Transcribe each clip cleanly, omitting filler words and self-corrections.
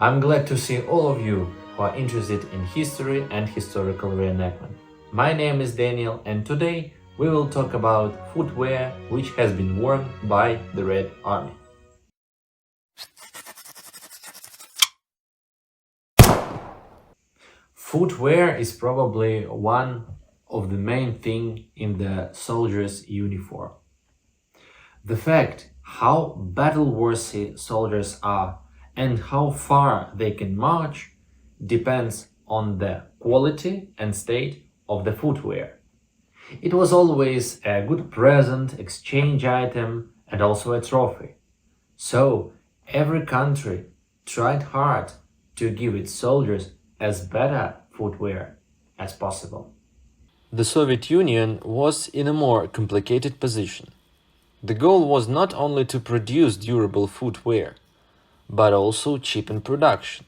I'm glad to see all of you who are interested in history and historical reenactment. My name is Daniel, and today we will talk about footwear which has been worn by the Red Army. Footwear is probably one of the main things in the soldier's uniform. The fact how battle-worthy soldiers are and how far they can march depends on the quality and state of the footwear. It was always a good present, exchange item, and also a trophy. So every country tried hard to give its soldiers as better footwear as possible. The Soviet Union was in a more complicated position. The goal was not only to produce durable footwear, but also cheapen production.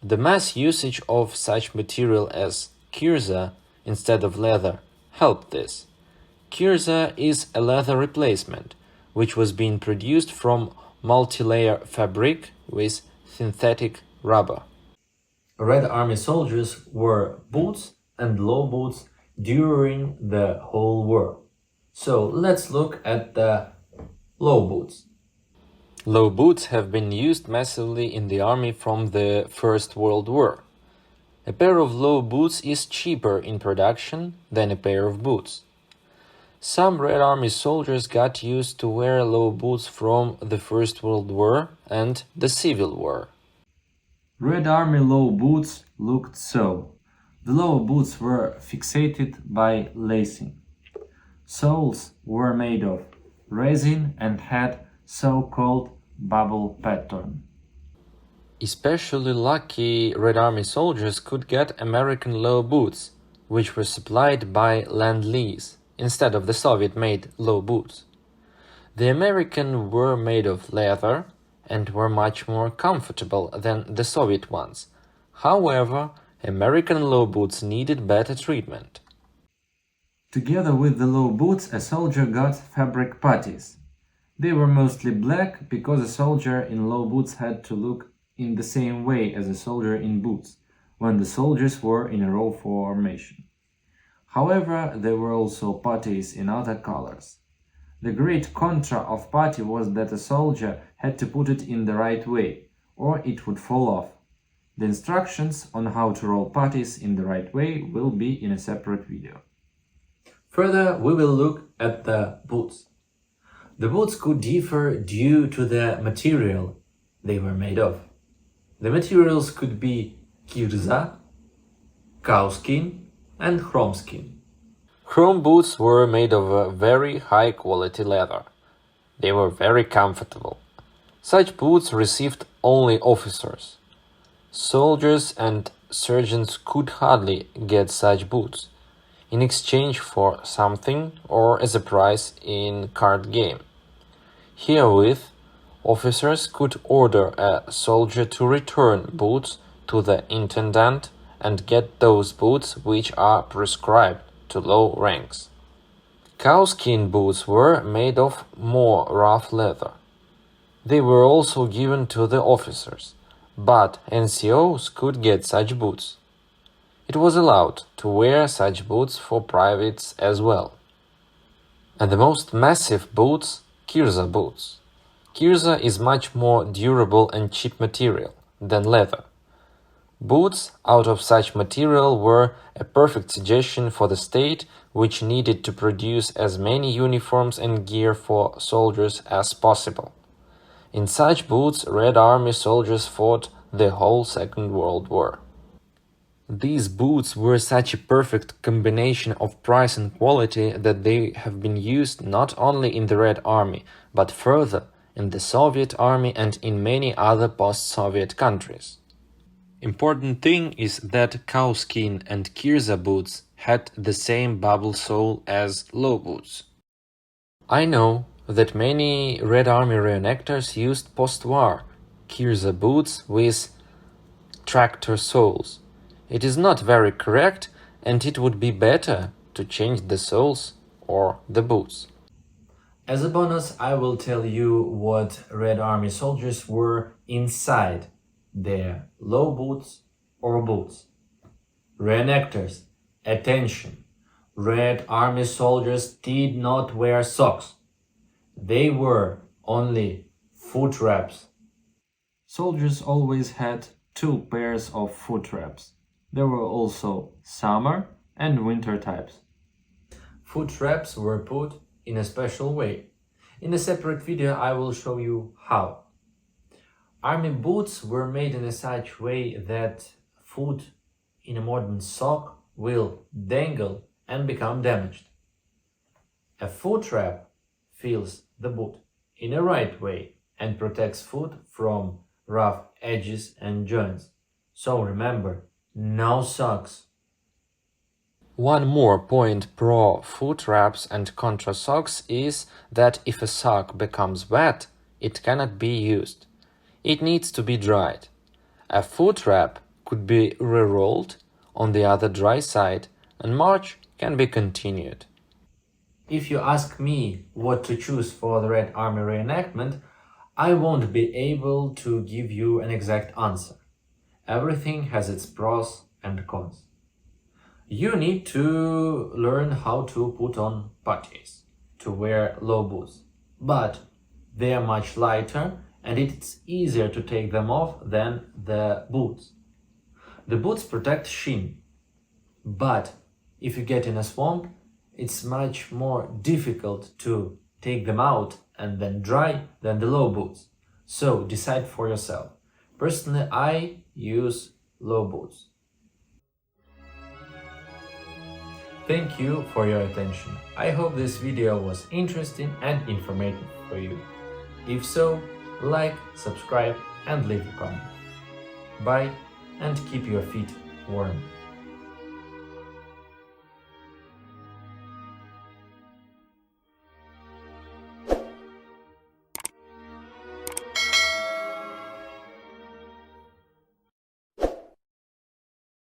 The mass usage of such material as kirza instead of leather helped this. Kirza is a leather replacement, which was being produced from multi-layer fabric with synthetic rubber. Red Army soldiers wore boots and low boots during the whole war. So let's look at the low boots. Low boots have been used massively in the army from the First World War. A pair of low boots is cheaper in production than a pair of boots. Some Red Army soldiers got used to wear low boots from the First World War and the Civil War. Red Army low boots looked so. The low boots were fixated by lacing. Soles were made of resin and had so-called bubble pattern. Especially lucky Red Army soldiers could get American low boots, which were supplied by Lend-Lease instead of the Soviet-made low boots. The American were made of leather and were much more comfortable than the Soviet ones. However, American low boots needed better treatment. Together with the low boots, a soldier got fabric puttees. They were mostly black because a soldier in low boots had to look in the same way as a soldier in boots when the soldiers were in a row formation. However, there were also puttees in other colors. The great contra of putty was that a soldier had to put it in the right way, or it would fall off. The instructions on how to roll puttees in the right way will be in a separate video. Further, we will look at the boots. The boots could differ due to the material they were made of. The materials could be kirza, cowskin, and chromeskin. Chrome boots were made of a very high-quality leather. They were very comfortable. Such boots received only officers. Soldiers and sergeants could hardly get such boots in exchange for something or as a prize in card game. Herewith, officers could order a soldier to return boots to the intendant and get those boots which are prescribed to low ranks. Cowskin boots were made of more rough leather. They were also given to the officers, but NCOs could get such boots. It was allowed to wear such boots for privates as well. And the most massive boots, kirza boots. Kirza is much more durable and cheap material than leather. Boots out of such material were a perfect suggestion for the state, which needed to produce as many uniforms and gear for soldiers as possible. In such boots, Red Army soldiers fought the whole Second World War. These boots were such a perfect combination of price and quality that they have been used not only in the Red Army, but further in the Soviet Army and in many other post-Soviet countries. Important thing is that cowskin and kirza boots had the same bubble sole as low boots. I know that many Red Army reenactors used post-war kirza boots with tractor soles. It is not very correct, and it would be better to change the soles or the boots. As a bonus, I will tell you what Red Army soldiers wore inside they're low boots or boots. Reenactors, attention! Red Army soldiers did not wear socks. They wore only foot wraps. Soldiers always had 2 pairs of foot wraps. There were also summer and winter types. Foot wraps were put in a special way. In a separate video I will show you how. Army boots were made in a such way that foot in a modern sock will dangle and become damaged. A foot wrap fills the boot in a right way and protects foot from rough edges and joints. So remember, no socks. One more point pro foot wraps and contra socks is that if a sock becomes wet, it cannot be used. It needs to be dried. A foot wrap could be re-rolled on the other dry side and march can be continued. If you ask me what to choose for the Red Army reenactment, I won't be able to give you an exact answer. Everything has its pros and cons. You need to learn how to put on puttees, to wear low boots, but they are much lighter and it's easier to take them off than the boots. The boots protect shin, but if you get in a swamp, it's much more difficult to take them out and then dry than the low boots. So decide for yourself. Personally, I use low boots. Thank you for your attention. I hope this video was interesting and informative for you. If so, like, subscribe and leave a comment. Bye and keep your feet warm.